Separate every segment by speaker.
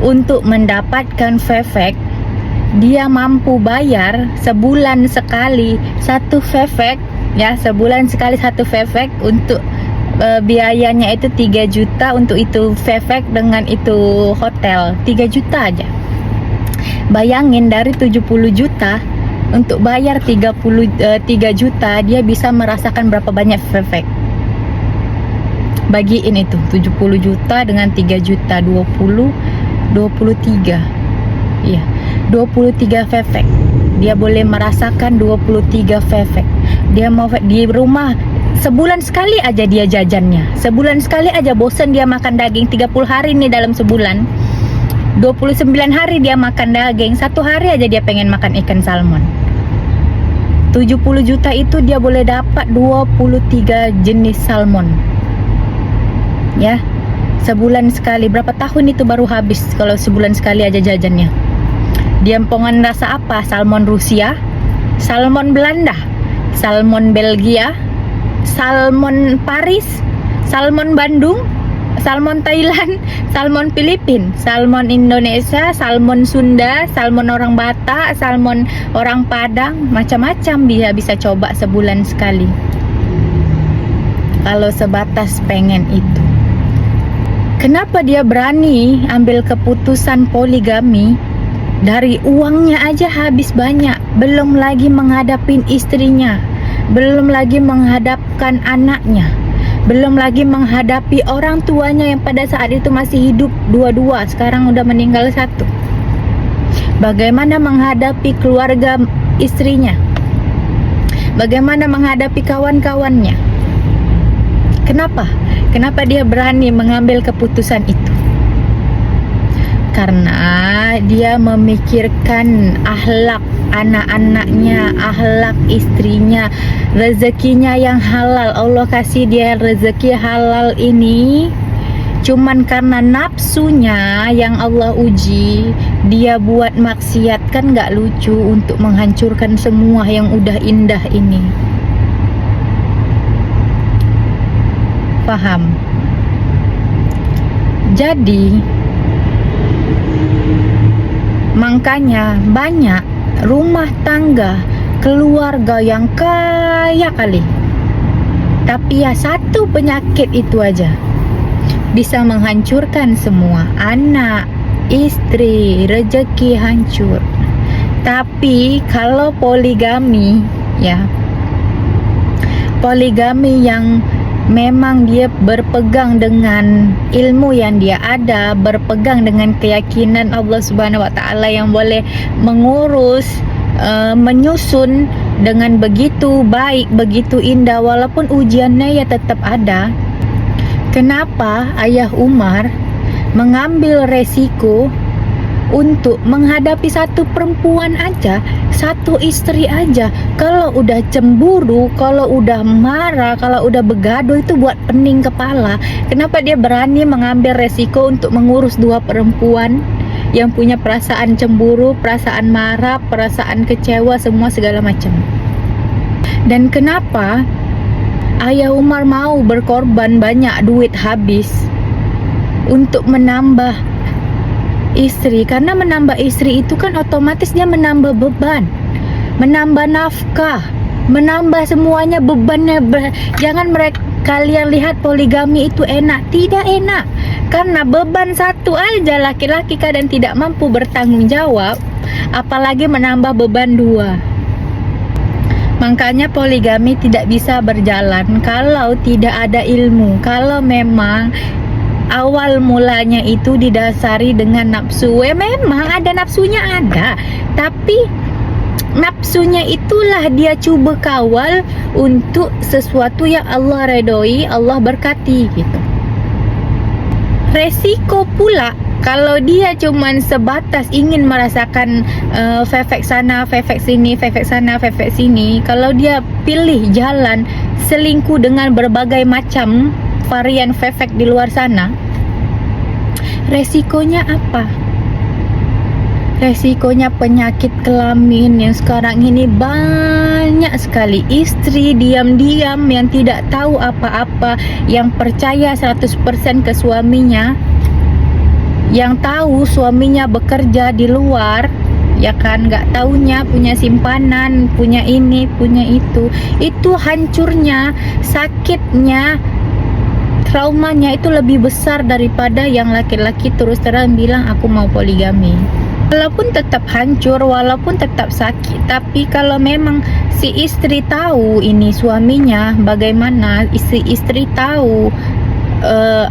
Speaker 1: untuk mendapatkan fefek, dia mampu bayar sebulan sekali satu fefek, ya, sebulan sekali satu fefek untuk biayanya itu 3 juta untuk itu fefek dengan itu hotel 3 juta aja. Bayangin dari 70 juta untuk bayar 3 juta, dia bisa merasakan berapa banyak fefek. Bagiin itu 70 juta dengan 3 juta, 23. Iya, 23 fefek. Dia boleh merasakan 23 fefek. Dia mau di rumah sebulan sekali aja dia jajannya. Sebulan sekali aja bosan dia makan daging. 30 hari nih dalam sebulan. 29 hari dia makan daging. 1 hari aja dia pengen makan ikan salmon. 70 juta itu dia boleh dapat 23 jenis salmon. Ya, sebulan sekali. Berapa tahun itu baru habis kalau sebulan sekali aja jajannya. Dia pengen rasa apa? Salmon Rusia, salmon Belanda, salmon Belgia, salmon Paris, salmon Bandung, salmon Thailand, salmon Filipina, salmon Indonesia, salmon Sunda, salmon orang Batak, salmon orang Padang, macam-macam dia bisa coba sebulan sekali. Kalau sebatas pengen itu. Kenapa dia berani ambil keputusan poligami? Dari uangnya aja habis banyak, belum lagi menghadapin istrinya, belum lagi menghadapkan anaknya, belum lagi menghadapi orang tuanya yang pada saat itu masih hidup dua-dua, sekarang udah meninggal satu. Bagaimana menghadapi keluarga istrinya? Bagaimana menghadapi kawan-kawannya? Kenapa? Kenapa dia berani mengambil keputusan itu? Karena dia memikirkan akhlak anak-anaknya, akhlak istrinya, rezekinya yang halal. Allah kasih dia rezeki halal ini cuman karena nafsunya yang Allah uji. Dia buat maksiat, kan gak lucu untuk menghancurkan semua yang udah indah ini. Paham? Jadi makanya banyak rumah tangga, keluarga yang kaya kali, tapi ya satu penyakit itu aja bisa menghancurkan semua. Anak, istri, rezeki hancur. Tapi kalau poligami, ya, poligami yang memang dia berpegang dengan ilmu yang dia ada, berpegang dengan keyakinan Allah Subhanahu wa taala yang boleh mengurus, menyusun dengan begitu baik, begitu indah, walaupun ujiannya ya tetap ada. Kenapa Ayah Umar mengambil resiko untuk menghadapi satu perempuan aja, satu istri aja? Kalau udah cemburu, kalau udah marah, kalau udah begaduh itu buat pening kepala. Kenapa dia berani mengambil resiko untuk mengurus 2 perempuan yang punya perasaan cemburu, perasaan marah, perasaan kecewa, semua segala macam? Dan kenapa Ayah Umar mau berkorban banyak duit habis untuk menambah istri? Karena menambah istri itu kan otomatis dia menambah beban, menambah nafkah, menambah semuanya bebannya. Jangan kalian lihat poligami itu enak, tidak enak. Karena beban satu aja laki-laki kadang tidak mampu bertanggung jawab, apalagi menambah beban 2. Makanya poligami tidak bisa berjalan kalau tidak ada ilmu. Kalau memang awal mulanya itu didasari dengan nafsu. Memang ada nafsunya, ada, tapi nafsunya itulah dia cuba kawal untuk sesuatu yang Allah redoi, Allah berkati gitu. Resiko pula kalau dia cuman sebatas ingin merasakan fefek sana, fefek sini, fefek sana, fefek sini. Kalau dia pilih jalan selingkuh dengan berbagai macam varian fefek di luar sana, resikonya apa? Resikonya penyakit kelamin yang sekarang ini banyak sekali. Istri diam-diam yang tidak tahu apa-apa, yang percaya 100% ke suaminya, yang tahu suaminya bekerja di luar, ya kan, nggak taunya punya simpanan, punya ini, punya itu hancurnya, sakitnya, traumanya itu lebih besar daripada yang laki-laki terus terang bilang aku mau poligami. Walaupun tetap hancur, walaupun tetap sakit, tapi kalau memang si istri tahu ini suaminya bagaimana, istri tahu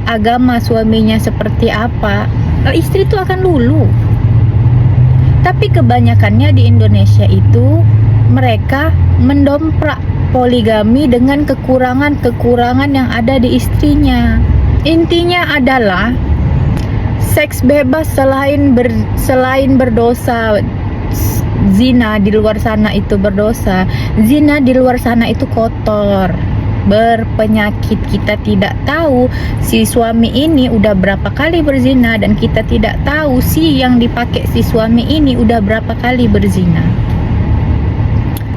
Speaker 1: agama suaminya seperti apa, istri itu akan luluh. Tapi kebanyakannya di Indonesia itu mereka mendomprak poligami dengan kekurangan-kekurangan yang ada di istrinya. Intinya adalah seks bebas selain berdosa, zina di luar sana itu berdosa. Zina di luar sana itu kotor, berpenyakit. Kita tidak tahu si suami ini udah berapa kali berzina, dan kita tidak tahu si yang dipakai si suami ini udah berapa kali berzina.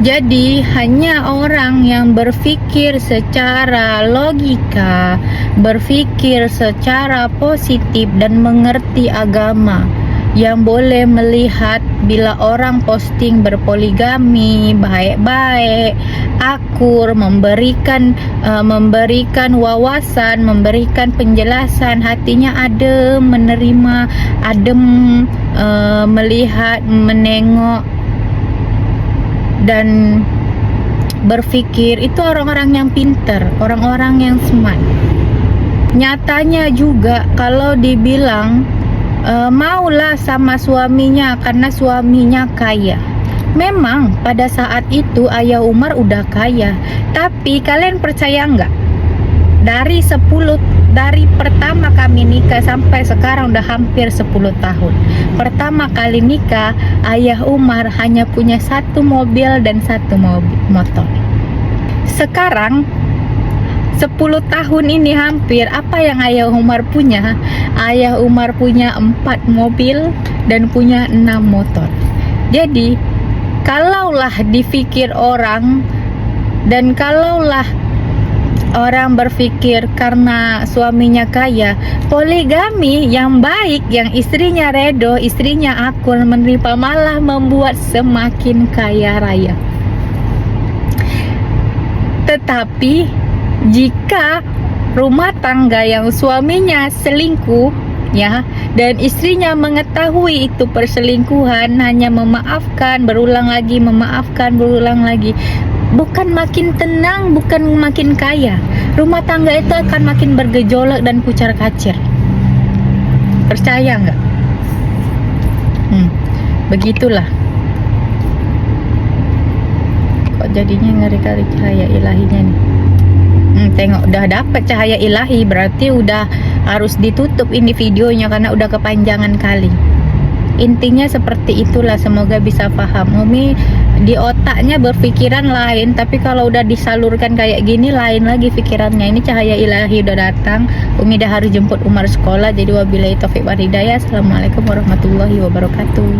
Speaker 1: Jadi hanya orang yang berpikir secara logika, berpikir secara positif dan mengerti agama yang boleh melihat bila orang posting berpoligami baik-baik, akur, memberikan wawasan, memberikan penjelasan, hatinya adem, menerima, adem, melihat, menengok dan berpikir. Itu orang-orang yang pinter, orang-orang yang smart. Nyatanya juga kalau dibilang maulah sama suaminya karena suaminya kaya. Memang pada saat itu Ayah Umar udah kaya, tapi kalian percaya nggak? Dari pertama kami nikah sampai sekarang udah hampir 10 tahun. Pertama kali nikah, Ayah Umar hanya punya 1 mobil dan 1 motor. Sekarang 10 tahun ini hampir, apa yang Ayah Umar punya? Ayah Umar punya 4 mobil dan punya 6 motor. Jadi kalaulah dipikir orang, dan kalaulah orang berpikir karena suaminya kaya, poligami yang baik, yang istrinya redo, istrinya akur menerima, malah membuat semakin kaya raya. Tetapi jika rumah tangga yang suaminya selingkuh, ya, dan istrinya mengetahui itu perselingkuhan, hanya memaafkan, berulang lagi, memaafkan, berulang lagi, bukan makin tenang, bukan makin kaya. Rumah tangga itu akan makin bergejolak dan kucar kacir. Percaya nggak? Begitulah. Kok jadinya ngeri-ngeri cahaya ilahinya nih. Tengok, udah dapet cahaya ilahi, berarti udah harus ditutup ini videonya karena udah kepanjangan kali. Intinya seperti itulah, semoga bisa paham. Umi di otaknya berpikiran lain, tapi kalau udah disalurkan kayak gini lain lagi pikirannya. Ini cahaya ilahi udah datang. Umi dah harus jemput Umar sekolah. Jadi wabillahi taufiq wal hidayah. Assalamualaikum warahmatullahi wabarakatuh.